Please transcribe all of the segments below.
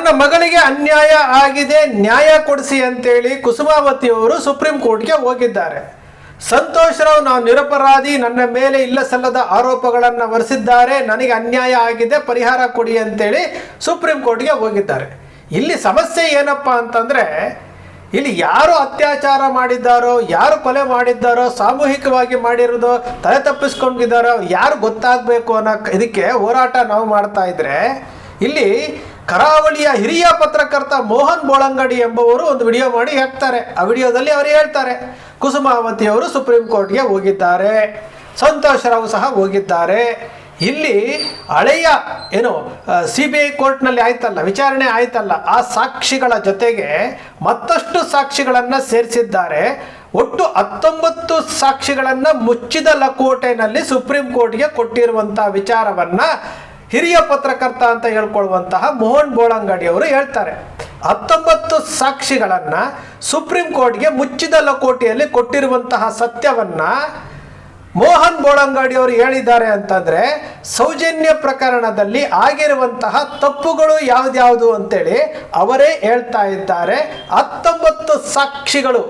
ನನ್ನ ಮಗಳಿಗೆ ಅನ್ಯಾಯ ಆಗಿದೆ, ನ್ಯಾಯ ಕೊಡಿಸಿ ಅಂತೇಳಿ ಕುಸುಮಾವತಿಯವರು ಸುಪ್ರೀಂ ಕೋರ್ಟ್ಗೆ ಹೋಗಿದ್ದಾರೆ. ಸಂತೋಷ್ ರಾವ್ ನಾವು ನಿರಪರಾಧಿ, ನನ್ನ ಮೇಲೆ ಇಲ್ಲ ಸಲ್ಲದ ಆರೋಪಗಳನ್ನು ಹೊರಿಸಿದ್ದಾರೆ, ನನಗೆ ಅನ್ಯಾಯ ಆಗಿದೆ, ಪರಿಹಾರ ಕೊಡಿ ಅಂತೇಳಿ ಸುಪ್ರೀಂ ಕೋರ್ಟ್ಗೆ ಹೋಗಿದ್ದಾರೆ. ಇಲ್ಲಿ ಸಮಸ್ಯೆ ಏನಪ್ಪ ಅಂತಂದರೆ, ಇಲ್ಲಿ ಯಾರು ಅತ್ಯಾಚಾರ ಮಾಡಿದ್ದಾರೋ, ಯಾರು ಕೊಲೆ ಮಾಡಿದ್ದಾರೋ, ಸಾಮೂಹಿಕವಾಗಿ ಮಾಡಿರೋದು, ತಲೆ ತಪ್ಪಿಸ್ಕೊಂಡಿದ್ದಾರೋ ಯಾರು ಗೊತ್ತಾಗಬೇಕು ಅನ್ನೋ ಇದಕ್ಕೆ ಹೋರಾಟ ನಾವು ಮಾಡ್ತಾ ಇದ್ರೆ, ಇಲ್ಲಿ ಕರಾವಳಿಯ ಹಿರಿಯ ಪತ್ರಕರ್ತ ಮೋಹನ್ ಬೋಳಂಗಡಿ ಎಂಬುವರು ಒಂದು ವಿಡಿಯೋ ಮಾಡಿ ಹಾಕ್ತಾರೆ. ಆ ವಿಡಿಯೋದಲ್ಲಿ ಅವರು ಹೇಳ್ತಾರೆ, ಕುಸುಮಾವತಿಯವರು ಸುಪ್ರೀಂ ಕೋರ್ಟ್ಗೆ ಹೋಗಿದ್ದಾರೆ, ಸಂತೋಷ್ ರಾವ್ ಸಹ ಹೋಗಿದ್ದಾರೆ. ಇಲ್ಲಿ ಹಳೆಯ ಏನು CBI ಕೋರ್ಟ್ನಲ್ಲಿ ಆಯ್ತಲ್ಲ, ವಿಚಾರಣೆ ಆಯ್ತಲ್ಲ, ಆ ಸಾಕ್ಷಿಗಳ ಜೊತೆಗೆ ಮತ್ತಷ್ಟು ಸಾಕ್ಷಿಗಳನ್ನು ಸೇರಿಸಿದ್ದಾರೆ. ಒಟ್ಟು 19 ಸಾಕ್ಷಿಗಳನ್ನು ಮುಚ್ಚಿದ ಲಕೋಟೆನಲ್ಲಿ ಸುಪ್ರೀಂ ಕೋರ್ಟ್ಗೆ ಕೊಟ್ಟಿರುವಂಥ ವಿಚಾರವನ್ನು ಹಿರಿಯ ಪತ್ರಕರ್ತ ಅಂತ ಹೇಳ್ಕೊಳ್ಳುವಂತಹ ಮೋಹನ್ ಬೋಳಂಗಡಿ ಅವರು ಹೇಳ್ತಾರೆ. 19 ಸಾಕ್ಷಿಗಳನ್ನು ಸುಪ್ರೀಂ ಕೋರ್ಟ್ಗೆ ಮುಚ್ಚಿದ ಲಕೋಟೆಯಲ್ಲಿ ಕೊಟ್ಟಿರುವಂತಹ ಸತ್ಯವನ್ನು ಮೋಹನ್ ಬೋಳಂಗಡಿ ಅವರು ಹೇಳಿದ್ದಾರೆ ಅಂತಂದರೆ, ಸೌಜನ್ಯ ಪ್ರಕರಣದಲ್ಲಿ ಆಗಿರುವಂತಹ ತಪ್ಪುಗಳು ಯಾವ್ದ್ಯಾವುದು ಅಂತೇಳಿ ಅವರೇ ಹೇಳ್ತಾ ಇದ್ದಾರೆ. 19 ಸಾಕ್ಷಿಗಳು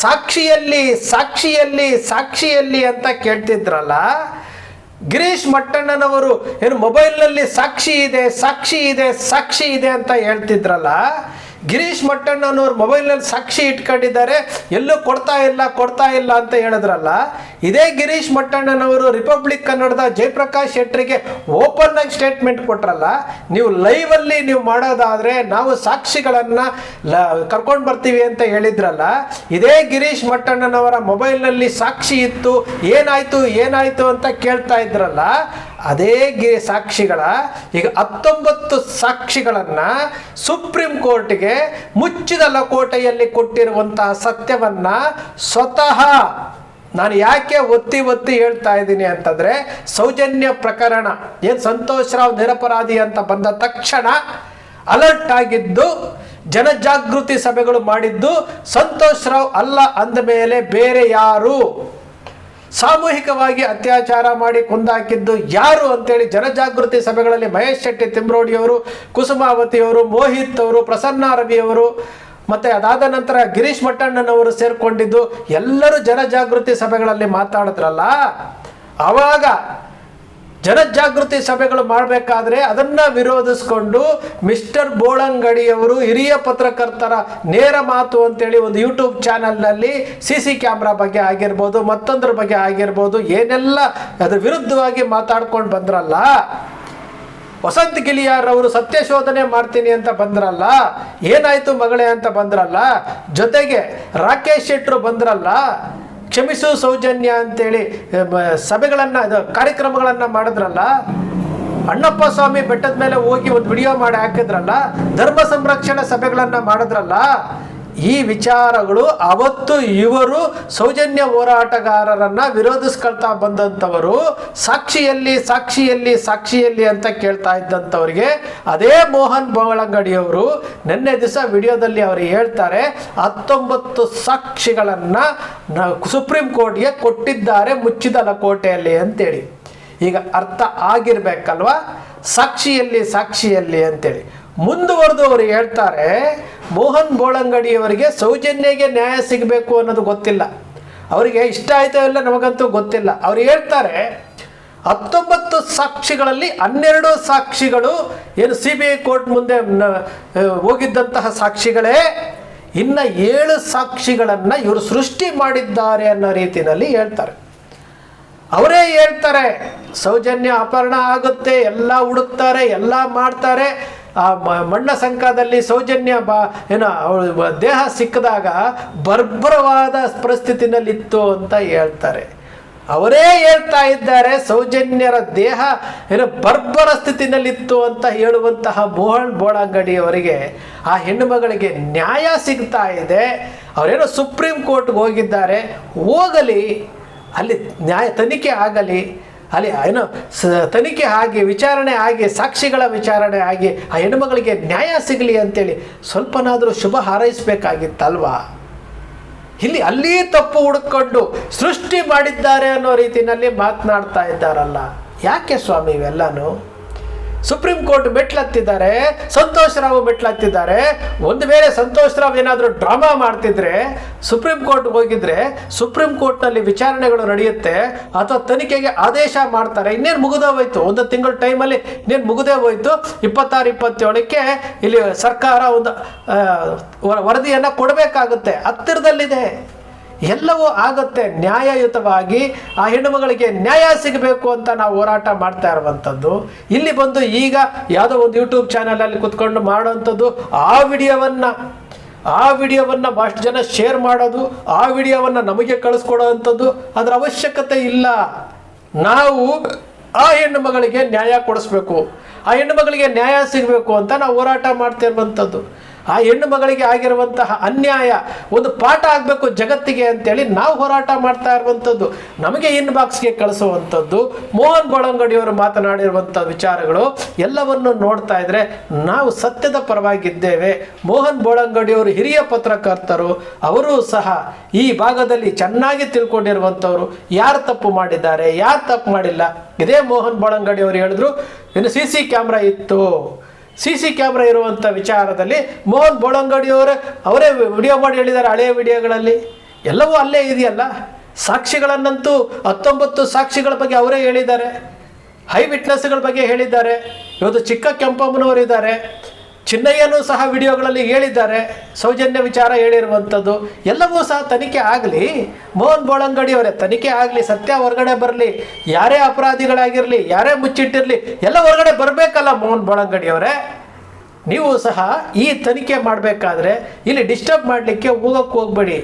ಸಾಕ್ಷಿಯಲ್ಲಿ ಸಾಕ್ಷಿಯಲ್ಲಿ ಸಾಕ್ಷಿಯಲ್ಲಿ ಅಂತ ಕೇಳ್ತಿದ್ರಲ್ಲ, ಗಿರೀಶ್ ಮಟ್ಟಣ್ಣನವರು ಏನು ಮೊಬೈಲ್ನಲ್ಲಿ ಸಾಕ್ಷಿ ಇದೆ ಸಾಕ್ಷಿ ಇದೆ ಸಾಕ್ಷಿ ಇದೆ ಅಂತ ಹೇಳ್ತಿದ್ರಲ್ಲ, ಗಿರೀಶ್ ಮಟ್ಟಣ್ಣನವರು ಮೊಬೈಲ್ನಲ್ಲಿ ಸಾಕ್ಷಿ ಇಟ್ಕೊಂಡಿದ್ದಾರೆ, ಎಲ್ಲೂ ಕೊಡ್ತಾ ಇಲ್ಲ ಅಂತ ಹೇಳಿದ್ರಲ್ಲ, ಇದೇ ಗಿರೀಶ್ ಮಟ್ಟಣ್ಣನವರು ರಿಪಬ್ಲಿಕ್ ಕನ್ನಡದ ಜಯಪ್ರಕಾಶ್ ಶೆಟ್ಟರಿಗೆ ಓಪನ್ ಆಗಿ ಸ್ಟೇಟ್ಮೆಂಟ್ ಕೊಟ್ರಲ್ಲ, ನೀವು ಲೈವಲ್ಲಿ ನೀವು ಮಾಡೋದಾದರೆ ನಾವು ಸಾಕ್ಷಿಗಳನ್ನು ಕರ್ಕೊಂಡು ಬರ್ತೀವಿ ಅಂತ ಹೇಳಿದ್ರಲ್ಲ, ಇದೇ ಗಿರೀಶ್ ಮಟ್ಟಣ್ಣನವರ ಮೊಬೈಲ್ನಲ್ಲಿ ಸಾಕ್ಷಿ ಇತ್ತು, ಏನಾಯಿತು ಅಂತ ಕೇಳ್ತಾ ಇದ್ರಲ್ಲ, ಅದೇ ಸಾಕ್ಷಿಗಳ ಈಗ 19 ಸಾಕ್ಷಿಗಳನ್ನು ಸುಪ್ರೀಂ ಕೋರ್ಟ್ಗೆ ಮುಚ್ಚಿದ ಲಕೋಟೆಯಲ್ಲಿ ಕೊಟ್ಟಿರುವಂತಹ ಸತ್ಯವನ್ನು ಸ್ವತಃ ನಾನು ಯಾಕೆ ಒತ್ತಿ ಹೇಳ್ತಾ ಇದ್ದೀನಿ ಅಂತಂದರೆ, ಸೌಜನ್ಯ ಪ್ರಕರಣ ಏನು ಸಂತೋಷ್ ರಾವ್ ನಿರಪರಾಧಿ ಅಂತ ಬಂದ ತಕ್ಷಣ ಅಲರ್ಟ್ ಆಗಿದ್ದು, ಜನಜಾಗೃತಿ ಸಭೆಗಳು ಮಾಡಿದ್ದು ಸಂತೋಷ್ ರಾವ್ ಅಲ್ಲ ಅಂದ ಮೇಲೆ ಬೇರೆ ಯಾರು, ಸಾಮೂಹಿಕವಾಗಿ ಅತ್ಯಾಚಾರ ಮಾಡಿ ಕೊಂದಾಕಿದ್ದು ಯಾರು ಅಂತೇಳಿ ಜನಜಾಗೃತಿ ಸಭೆಗಳಲ್ಲಿ ಮಹೇಶ್ ಶೆಟ್ಟಿ ತಿಮ್ರೋಡಿಯವರು, ಕುಸುಮಾವತಿಯವರು, ಮೋಹಿತ್ ಅವರು, ಪ್ರಸನ್ನ ರವಿಯವರು, ಮತ್ತು ಅದಾದ ನಂತರ ಗಿರೀಶ್ ಮಟ್ಟಣ್ಣನವರು ಸೇರಿಕೊಂಡಿದ್ದು ಎಲ್ಲರೂ ಜನಜಾಗೃತಿ ಸಭೆಗಳಲ್ಲಿ ಮಾತಾಡಿದ್ರಲ್ಲ, ಆವಾಗ ಜನಜಾಗೃತಿ ಸಭೆಗಳು ಮಾಡಬೇಕಾದ್ರೆ ಅದನ್ನು ವಿರೋಧಿಸ್ಕೊಂಡು ಮಿಸ್ಟರ್ ಬೋಳಂಗಡಿಯವರು ಹಿರಿಯ ಪತ್ರಕರ್ತರ ನೇರ ಮಾತು ಅಂತೇಳಿ ಒಂದು ಯೂಟ್ಯೂಬ್ ಚಾನಲ್ನಲ್ಲಿ CC ಕ್ಯಾಮ್ರಾ ಬಗ್ಗೆ ಆಗಿರ್ಬೋದು, ಮತ್ತೊಂದ್ರ ಬಗ್ಗೆ ಆಗಿರ್ಬೋದು, ಏನೆಲ್ಲ ಅದ್ರ ವಿರುದ್ಧವಾಗಿ ಮಾತಾಡ್ಕೊಂಡು ಬಂದ್ರಲ್ಲ, ವಸಂತ್ ಗಿಲಿಯಾರ್ ಅವರು ಸತ್ಯ ಶೋಧನೆ ಮಾಡ್ತೀನಿ ಅಂತ ಬಂದ್ರಲ್ಲ, ಏನಾಯ್ತು ಮಗಳೇ ಅಂತ ಬಂದ್ರಲ್ಲ, ಜೊತೆಗೆ ರಾಕೇಶ್ ಶೆಟ್ಟರು ಬಂದ್ರಲ್ಲ, ಕ್ಷಮಿಸು ಸೌಜನ್ಯ ಅಂತೇಳಿ ಸಭೆಗಳನ್ನು ಕಾರ್ಯಕ್ರಮಗಳನ್ನು ಮಾಡಿದ್ರಲ್ಲ, ಅಣ್ಣಪ್ಪ ಸ್ವಾಮಿ ಬೆಟ್ಟದ ಮೇಲೆ ಹೋಗಿ ಒಂದು ವಿಡಿಯೋ ಮಾಡಿ ಹಾಕಿದ್ರಲ್ಲ, ಧರ್ಮ ಸಂರಕ್ಷಣೆ ಸಭೆಗಳನ್ನು ಮಾಡಿದ್ರಲ್ಲ, ಈ ವಿಚಾರಗಳು ಅವತ್ತು ಇವರು ಸೌಜನ್ಯ ಹೋರಾಟಗಾರರನ್ನು ವಿರೋಧಿಸ್ಕೊಳ್ತಾ ಬಂದಂಥವರು, ಸಾಕ್ಷಿಯಲ್ಲಿ ಅಂತ ಕೇಳ್ತಾ ಇದ್ದಂಥವ್ರಿಗೆ ಅದೇ ಮೋಹನ್ ಬೋಳಂಗಡಿಯವರು ನಿನ್ನೆ ದಿವಸ ವಿಡಿಯೋದಲ್ಲಿ ಅವರು ಹೇಳ್ತಾರೆ, 19 ಸಾಕ್ಷಿಗಳನ್ನು ಸುಪ್ರೀಂ ಕೋರ್ಟ್ಗೆ ಕೊಟ್ಟಿದ್ದಾರೆ ಮುಚ್ಚಿದ ಲಕೋಟೆಯಲ್ಲಿ ಅಂತೇಳಿ. ಈಗ ಅರ್ಥ ಆಗಿರ್ಬೇಕಲ್ವಾ, ಸಾಕ್ಷಿಯಲ್ಲಿ ಅಂತೇಳಿ. ಮುಂದುವರೆದು ಅವರು ಹೇಳ್ತಾರೆ, ಮೋಹನ್ ಬೋಳಂಗಡಿಯವರಿಗೆ ಸೌಜನ್ಯಗೆ ನ್ಯಾಯ ಸಿಗಬೇಕು ಅನ್ನೋದು ಗೊತ್ತಿಲ್ಲ, ಅವರಿಗೆ ಇಷ್ಟ ಆಯ್ತೋ ಇಲ್ಲ ನಮಗಂತೂ ಗೊತ್ತಿಲ್ಲ. ಅವ್ರು ಹೇಳ್ತಾರೆ 19 ಸಾಕ್ಷಿಗಳಲ್ಲಿ 12 ಸಾಕ್ಷಿಗಳು ಏನು CBI ಕೋರ್ಟ್ ಮುಂದೆ ಹೋಗಿದ್ದಂತಹ ಸಾಕ್ಷಿಗಳೇ, ಇನ್ನು 7 ಸಾಕ್ಷಿಗಳನ್ನು ಇವರು ಸೃಷ್ಟಿ ಮಾಡಿದ್ದಾರೆ ಅನ್ನೋ ರೀತಿಯಲ್ಲಿ ಹೇಳ್ತಾರೆ. ಅವರೇ ಹೇಳ್ತಾರೆ ಸೌಜನ್ಯ ಅಪಹರಣ ಆಗುತ್ತೆ, ಎಲ್ಲ ಹುಡುಕ್ತಾರೆ, ಎಲ್ಲ ಮಾಡ್ತಾರೆ. ಆ ಮಣ್ಣ ಸಂಕದಲ್ಲಿ ಸೌಜನ್ಯ ಅವಳು ದೇಹ ಸಿಕ್ಕಿದಾಗ ಬರ್ಬರವಾದ ಪರಿಸ್ಥಿತಿನಲ್ಲಿತ್ತು ಅಂತ ಹೇಳ್ತಾರೆ. ಅವರೇ ಹೇಳ್ತಾ ಇದ್ದಾರೆ ಸೌಜನ್ಯರ ದೇಹ ಬರ್ಬರ ಸ್ಥಿತಿನಲ್ಲಿತ್ತು ಅಂತ ಹೇಳುವಂತಹ ಮೋಹನ್ ಬೋಳಂಗಡಿ ಅವರಿಗೆ ಆ ಹೆಣ್ಣು ಮಗಳಿಗೆ ನ್ಯಾಯ ಸಿಗ್ತಾ ಇದೆ. ಅವರೇನೋ ಸುಪ್ರೀಂ ಕೋರ್ಟ್ಗೆ ಹೋಗಿದ್ದಾರೆ, ಹೋಗಲಿ, ಅಲ್ಲಿ ನ್ಯಾಯ ತನಿಖೆ ಆಗಲಿ, ಅಲ್ಲಿ ಏನೋ ತನಿಖೆ ಆಗಿ ವಿಚಾರಣೆ ಆಗಿ ಸಾಕ್ಷಿಗಳ ವಿಚಾರಣೆ ಆಗಿ ಆ ಹೆಣ್ಣುಮಗಳಿಗೆ ನ್ಯಾಯ ಸಿಗಲಿ ಅಂತೇಳಿ ಸ್ವಲ್ಪನಾದರೂ ಶುಭ ಹಾರೈಸಬೇಕಾಗಿತ್ತಲ್ವಾ. ಅಲ್ಲಿ ತಪ್ಪು ಹುಡುಕೊಂಡು ಸೃಷ್ಟಿ ಮಾಡಿದ್ದಾರೆ ಅನ್ನೋ ರೀತಿಯಲ್ಲಿ ಮಾತನಾಡ್ತಾ ಇದ್ದಾರಲ್ಲ, ಯಾಕೆ ಸ್ವಾಮಿ ಇವೆಲ್ಲನೂ? ಸುಪ್ರೀಂ ಕೋರ್ಟ್ ಮೆಟ್ಲತ್ತಿದ್ದಾರೆ, ಸಂತೋಷ್ ರಾವ್ ಮೆಟ್ಲತ್ತಿದ್ದಾರೆ. ಒಂದು ವೇಳೆ ಸಂತೋಷ್ ರಾವ್ ಏನಾದರೂ ಡ್ರಾಮಾ ಮಾಡ್ತಿದ್ರೆ ಸುಪ್ರೀಂ ಕೋರ್ಟ್ ಹೋಗಿದ್ರೆ ಸುಪ್ರೀಂ ಕೋರ್ಟ್ನಲ್ಲಿ ವಿಚಾರಣೆಗಳು ನಡೆಯುತ್ತೆ ಅಥವಾ ತನಿಖೆಗೆ ಆದೇಶ ಮಾಡ್ತಾರೆ. ಇನ್ನೇನು ಮುಗಿದೇ ಹೋಯ್ತು, ಒಂದು ತಿಂಗಳ ಟೈಮಲ್ಲಿ ಇನ್ನೇನು ಮುಗಿದೇ ಹೋಯ್ತು. 26-27ಕ್ಕೆ ಇಲ್ಲಿ ಸರ್ಕಾರ ಒಂದು ವರದಿಯನ್ನು ಕೊಡಬೇಕಾಗುತ್ತೆ, ಹತ್ತಿರದಲ್ಲಿದೆ. ಎಲ್ಲವೂ ಆಗುತ್ತೆ ನ್ಯಾಯಯುತವಾಗಿ. ಆ ಹೆಣ್ಣುಮಗಳಿಗೆ ನ್ಯಾಯ ಸಿಗಬೇಕು ಅಂತ ನಾವು ಹೋರಾಟ ಮಾಡ್ತಾ ಇರುವಂಥದ್ದು. ಇಲ್ಲಿ ಬಂದು ಈಗ ಯಾವುದೋ ಒಂದು ಯೂಟ್ಯೂಬ್ ಚಾನಲಲ್ಲಿ ಕುತ್ಕೊಂಡು ಮಾಡೋವಂಥದ್ದು, ಆ ವಿಡಿಯೋವನ್ನು ಭಾಳಷ್ಟು ಜನ ಶೇರ್ ಮಾಡೋದು, ಆ ವಿಡಿಯೋವನ್ನು ನಮಗೆ ಕಳಿಸ್ಕೊಡೋವಂಥದ್ದು ಅದರ ಅವಶ್ಯಕತೆ ಇಲ್ಲ. ನಾವು ಆ ಹೆಣ್ಣು ಮಗಳಿಗೆ ನ್ಯಾಯ ಕೊಡಿಸ್ಬೇಕು, ಆ ಹೆಣ್ಣು ಮಗಳಿಗೆ ನ್ಯಾಯ ಸಿಗಬೇಕು ಅಂತ ನಾವು ಹೋರಾಟ ಮಾಡ್ತಿರುವಂಥದ್ದು. ಆ ಹೆಣ್ಣು ಮಗಳಿಗೆ ಆಗಿರುವಂತಹ ಅನ್ಯಾಯ ಒಂದು ಪಾಠ ಆಗಬೇಕು ಜಗತ್ತಿಗೆ ಅಂತೇಳಿ ನಾವು ಹೋರಾಟ ಮಾಡ್ತಾ ಇರುವಂಥದ್ದು. ನಮಗೆ ಇನ್ಬಾಕ್ಸ್ಗೆ ಕಳಿಸುವಂಥದ್ದು, ಮೋಹನ್ ಬೋಳಂಗಡಿಯವರು ಮಾತನಾಡಿರುವಂಥ ವಿಚಾರಗಳು ಎಲ್ಲವನ್ನು ನೋಡ್ತಾ ಇದ್ರೆ ನಾವು ಸತ್ಯದ ಪರವಾಗಿದ್ದೇವೆ. ಮೋಹನ್ ಬೋಳಂಗಡಿಯವರು ಹಿರಿಯ ಪತ್ರಕರ್ತರು, ಅವರೂ ಸಹ ಈ ಭಾಗದಲ್ಲಿ ಚೆನ್ನಾಗಿ ತಿಳ್ಕೊಂಡಿರುವಂಥವ್ರು. ಯಾರು ತಪ್ಪು ಮಾಡಿದ್ದಾರೆ, ಯಾರು ತಪ್ಪು ಮಾಡಿಲ್ಲ, ಇದೇ ಮೋಹನ್ ಬೋಳಂಗಡಿಯವರು ಹೇಳಿದ್ರು. ಇನ್ನು CC ಕ್ಯಾಮ್ರಾ ಇತ್ತು, CC ಕ್ಯಾಮ್ರಾ ಇರುವಂಥ ವಿಚಾರದಲ್ಲಿ ಮೋಹನ್ ಬೋಳಂಗಡಿಯವರೇ ವಿಡಿಯೋ ಮಾಡಿ ಹೇಳಿದ್ದಾರೆ. ಹಳೆಯ ವಿಡಿಯೋಗಳಲ್ಲಿ ಎಲ್ಲವೂ ಅಲ್ಲೇ ಇದೆಯಲ್ಲ. ಸಾಕ್ಷಿಗಳನ್ನಂತೂ 19 ಸಾಕ್ಷಿಗಳ ಬಗ್ಗೆ ಅವರೇ ಹೇಳಿದ್ದಾರೆ, ಹೈ ವಿಟ್ನೆಸ್ಗಳ ಬಗ್ಗೆ ಹೇಳಿದ್ದಾರೆ. ಇವತ್ತು ಚಿಕ್ಕ ಕೆಂಪಮ್ಮನವರಿದ್ದಾರೆ, ಚಿನ್ನಯ್ಯನೂ ಸಹ ವಿಡಿಯೋಗಳಲ್ಲಿ ಹೇಳಿದ್ದಾರೆ, ಸೌಜನ್ಯ ವಿಚಾರ ಹೇಳಿರುವಂಥದ್ದು. ಎಲ್ಲವೂ ಸಹ ತನಿಖೆ ಆಗಲಿ, ಮೋಹನ್ ಬೋಳಂಗಡಿಯವರೇ ತನಿಖೆ ಆಗಲಿ, ಸತ್ಯ ಹೊರಗಡೆ ಬರಲಿ. ಯಾರೇ ಅಪರಾಧಿಗಳಾಗಿರಲಿ, ಯಾರೇ ಮುಚ್ಚಿಟ್ಟಿರಲಿ, ಎಲ್ಲ ಹೊರಗಡೆ ಬರಬೇಕಲ್ಲ. ಮೋಹನ್ ಬೋಳಂಗಡಿಯವರೇ, ನೀವು ಸಹ ಈ ತನಿಖೆ ಮಾಡಬೇಕಾದ್ರೆ ಇಲ್ಲಿ ಡಿಸ್ಟರ್ಬ್ ಮಾಡಲಿಕ್ಕೆ ಹೋಗಬೇಡಿ.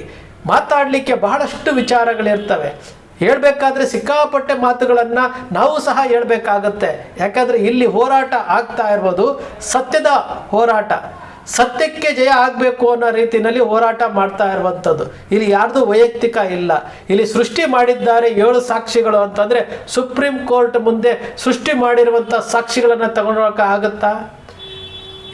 ಮಾತಾಡಲಿಕ್ಕೆ ಬಹಳಷ್ಟು ವಿಚಾರಗಳಿರ್ತವೆ. ಹೇಳಬೇಕಾದ್ರೆ ಸಿಕ್ಕಾಪಟ್ಟೆ ಮಾತುಗಳನ್ನು ನಾವು ಸಹ ಹೇಳಬೇಕಾಗತ್ತೆ. ಯಾಕಂದರೆ ಇಲ್ಲಿ ಹೋರಾಟ ಆಗ್ತಾ ಇರ್ಬೋದು ಸತ್ಯದ ಹೋರಾಟ, ಸತ್ಯಕ್ಕೆ ಜಯ ಆಗಬೇಕು ಅನ್ನೋ ರೀತಿಯಲ್ಲಿ ಹೋರಾಟ ಮಾಡ್ತಾ ಇರುವಂಥದ್ದು. ಇಲ್ಲಿ ಯಾರ್ದು ವೈಯಕ್ತಿಕ ಇಲ್ಲ. ಇಲ್ಲಿ ಸೃಷ್ಟಿ ಮಾಡಿದ್ದಾರೆ 7 ಸಾಕ್ಷಿಗಳು ಅಂತಂದರೆ ಸುಪ್ರೀಂ ಕೋರ್ಟ್ ಮುಂದೆ ಸೃಷ್ಟಿ ಮಾಡಿರುವಂಥ ಸಾಕ್ಷಿಗಳನ್ನು ತಗೊಂಡೋಗಕ್ಕೆ ಆಗುತ್ತಾ?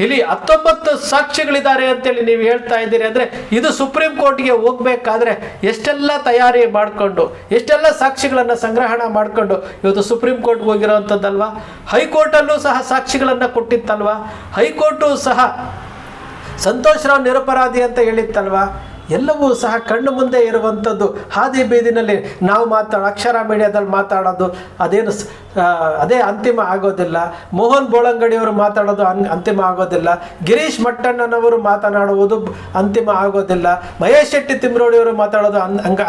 ಇಲ್ಲಿ 19 ಸಾಕ್ಷಿಗಳಿದ್ದಾರೆ ಅಂತೇಳಿ ನೀವು ಹೇಳ್ತಾ ಇದ್ದೀರಿ ಅಂದರೆ ಇದು ಸುಪ್ರೀಂ ಕೋರ್ಟ್ಗೆ ಹೋಗಬೇಕಾದ್ರೆ ಎಷ್ಟೆಲ್ಲ ತಯಾರಿ ಮಾಡಿಕೊಂಡು, ಎಷ್ಟೆಲ್ಲ ಸಾಕ್ಷಿಗಳನ್ನು ಸಂಗ್ರಹಣ ಮಾಡಿಕೊಂಡು ಇವತ್ತು ಸುಪ್ರೀಂ ಕೋರ್ಟ್ಗೆ ಹೋಗಿರೋವಂಥದ್ದಲ್ವಾ. ಹೈಕೋರ್ಟಲ್ಲೂ ಸಹ ಸಾಕ್ಷಿಗಳನ್ನು ಕೊಟ್ಟಿತ್ತಲ್ವಾ. ಹೈಕೋರ್ಟು ಸಹ ಸಂತೋಷ್ ರಾವ್ ನಿರಪರಾಧಿ ಅಂತ ಹೇಳಿತ್ತಲ್ವಾ. ಎಲ್ಲವೂ ಸಹ ಕಣ್ಣು ಮುಂದೆ ಇರುವಂಥದ್ದು. ಹಾದಿ ಬೀದಿನಲ್ಲಿ ನಾವು ಅಕ್ಷರ ಮೀಡಿಯಾದಲ್ಲಿ ಮಾತಾಡೋದು ಅದೇ ಅಂತಿಮ ಆಗೋದಿಲ್ಲ. ಮೋಹನ್ ಬೋಳಂಗಡಿಯವರು ಮಾತಾಡೋದು ಅಂತಿಮ ಆಗೋದಿಲ್ಲ. ಗಿರೀಶ್ ಮಟ್ಟಣ್ಣನವರು ಮಾತನಾಡುವುದು ಅಂತಿಮ ಆಗೋದಿಲ್ಲ. ಮಹೇಶ್ ಶೆಟ್ಟಿ ತಿಮ್ರೋಡಿಯವರು ಮಾತಾಡೋದು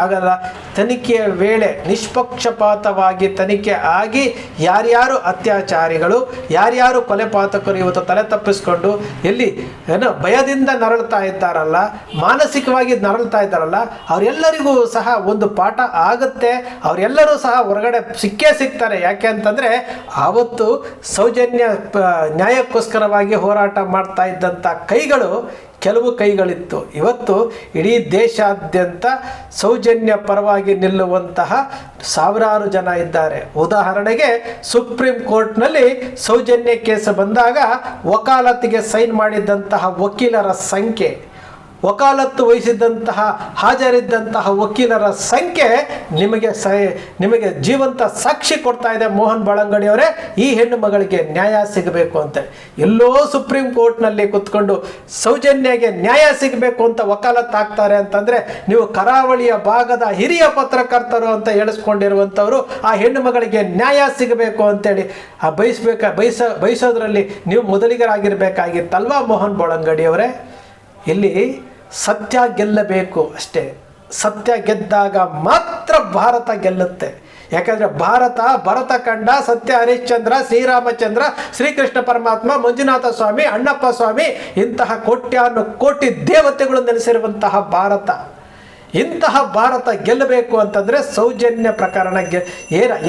ಆಗಲ್ಲ. ತನಿಖೆಯ ವೇಳೆ ನಿಷ್ಪಕ್ಷಪಾತವಾಗಿ ತನಿಖೆ ಆಗಿ ಯಾರ್ಯಾರು ಅತ್ಯಾಚಾರಿಗಳು, ಯಾರ್ಯಾರು ಕೊಲೆಪಾತಕರು ಇವತ್ತು ತಲೆ ತಪ್ಪಿಸ್ಕೊಂಡು ಎಲ್ಲಿ ಭಯದಿಂದ ನರಳ್ತಾ ಇದ್ದಾರಲ್ಲ, ಮಾನಸಿಕವಾಗಿ ನರಳ್ತಾ ಇದ್ದಾರಲ್ಲ, ಅವರೆಲ್ಲರಿಗೂ ಸಹ ಒಂದು ಪಾಠ ಆಗುತ್ತೆ. ಅವರೆಲ್ಲರೂ ಸಹ ಹೊರಗಡೆ ಸಿಗ್ತಾರೆ. ಯಾಕೆ ಅಂತಂದರೆ ಆವತ್ತು ಸೌಜನ್ಯ ನ್ಯಾಯಕ್ಕೋಸ್ಕರವಾಗಿ ಹೋರಾಟ ಮಾಡ್ತಾ ಇದ್ದಂಥ ಕೈಗಳು ಕೆಲವು ಕೈಗಳಿತ್ತು. ಇವತ್ತು ಇಡೀ ದೇಶಾದ್ಯಂತ ಸೌಜನ್ಯ ಪರವಾಗಿ ನಿಲ್ಲುವಂತಹ ಸಾವಿರಾರು ಜನ ಇದ್ದಾರೆ. ಉದಾಹರಣೆಗೆ ಸುಪ್ರೀಂ ಕೋರ್ಟ್ನಲ್ಲಿ ಸೌಜನ್ಯ ಕೇಸ್ ಬಂದಾಗ ವಕಾಲತ್ತಿಗೆ ಸೈನ್ ಮಾಡಿದ್ದಂತಹ ವಕೀಲರ ಸಂಖ್ಯೆ, ವಕಾಲತ್ತು ವಹಿಸಿದ್ದಂತಹ ಹಾಜರಿದ್ದಂತಹ ವಕೀಲರ ಸಂಖ್ಯೆ ನಿಮಗೆ ಜೀವಂತ ಸಾಕ್ಷಿ ಕೊಡ್ತಾ ಇದೆ. ಮೋಹನ್ ಬೋಳಂಗಡಿಯವರೇ, ಈ ಹೆಣ್ಣು ಮಗಳಿಗೆ ನ್ಯಾಯ ಸಿಗಬೇಕು ಅಂತ ಎಲ್ಲೋ ಸುಪ್ರೀಂ ಕೋರ್ಟ್ನಲ್ಲಿ ಕುತ್ಕೊಂಡು ಸೌಜನ್ಯಗೆ ನ್ಯಾಯ ಸಿಗಬೇಕು ಅಂತ ವಕಾಲತ್ತು ಹಾಕ್ತಾರೆ ಅಂತಂದರೆ ನೀವು ಕರಾವಳಿಯ ಭಾಗದ ಹಿರಿಯ ಪತ್ರಕರ್ತರು ಅಂತ ಹೇಳಿಸ್ಕೊಂಡಿರುವಂಥವರು ಆ ಹೆಣ್ಣು ಮಗಳಿಗೆ ನ್ಯಾಯ ಸಿಗಬೇಕು ಅಂತೇಳಿ ಬಯಸೋದ್ರಲ್ಲಿ ನೀವು ಮೊದಲಿಗರಾಗಿರ್ಬೇಕಾಗಿತ್ತಲ್ವಾ ಮೋಹನ್ ಬೋಳಂಗಡಿಯವರೇ. ಇಲ್ಲಿ ಸತ್ಯ ಗೆಲ್ಲಬೇಕು ಅಷ್ಟೇ. ಸತ್ಯ ಗೆದ್ದಾಗ ಮಾತ್ರ ಭಾರತ ಗೆಲ್ಲುತ್ತೆ. ಯಾಕಂದರೆ ಭರತ ಕಂಡ ಸತ್ಯ ಹರಿಶ್ಚಂದ್ರ, ಶ್ರೀರಾಮಚಂದ್ರ, ಶ್ರೀಕೃಷ್ಣ ಪರಮಾತ್ಮ, ಮಂಜುನಾಥ ಸ್ವಾಮಿ, ಅಣ್ಣಪ್ಪ ಸ್ವಾಮಿ, ಇಂತಹ ಕೋಟಿ ದೇವತೆಗಳು ನೆಲೆಸಿರುವಂತಹ ಭಾರತ. ಇಂತಹ ಭಾರತ ಗೆಲ್ಲಬೇಕು ಅಂತಂದರೆ ಸೌಜನ್ಯ ಪ್ರಕರಣ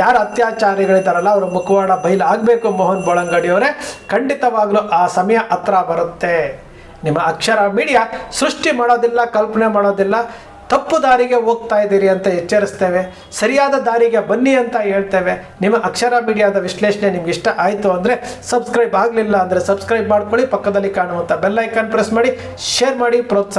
ಯಾರು ಅತ್ಯಾಚಾರಿಗಳಿದ್ದಾರಲ್ಲ ಅವರ ಮುಖವಾಡ ಬಯಲು ಆಗಬೇಕು. ಮೋಹನ್ ಬೋಳಂಗಡಿಯವರೇ, ಖಂಡಿತವಾಗ್ಲೂ ಆ ಸಮಯ ಹತ್ರ ಬರುತ್ತೆ. ನಿಮ್ಮ ಅಕ್ಷರ ಮೀಡಿಯಾ ಸೃಷ್ಟಿ ಮಾಡೋದಿಲ್ಲ, ಕಲ್ಪನೆ ಮಾಡೋದಿಲ್ಲ. ತಪ್ಪು ದಾರಿಗೆ ಹೋಗ್ತಾ ಇದ್ದೀರಿ ಅಂತ ಎಚ್ಚರಿಸ್ತೇವೆ. ಸರಿಯಾದ ದಾರಿಗೆ ಬನ್ನಿ ಅಂತ ಹೇಳ್ತೇವೆ. ನಿಮ್ಮ ಅಕ್ಷರ ಮೀಡಿಯಾದ ವಿಶ್ಲೇಷಣೆ ನಿಮ್ಗೆ ಇಷ್ಟ ಆಯಿತು ಅಂದರೆ ಸಬ್ಸ್ಕ್ರೈಬ್ ಆಗಲಿಲ್ಲ ಅಂದರೆ ಸಬ್ಸ್ಕ್ರೈಬ್ ಮಾಡ್ಕೊಳ್ಳಿ. ಪಕ್ಕದಲ್ಲಿ ಕಾಣುವಂಥ ಬೆಲ್ ಐಕಾನ್ ಪ್ರೆಸ್ ಮಾಡಿ, ಶೇರ್ ಮಾಡಿ, ಪ್ರೋತ್ಸಾಹ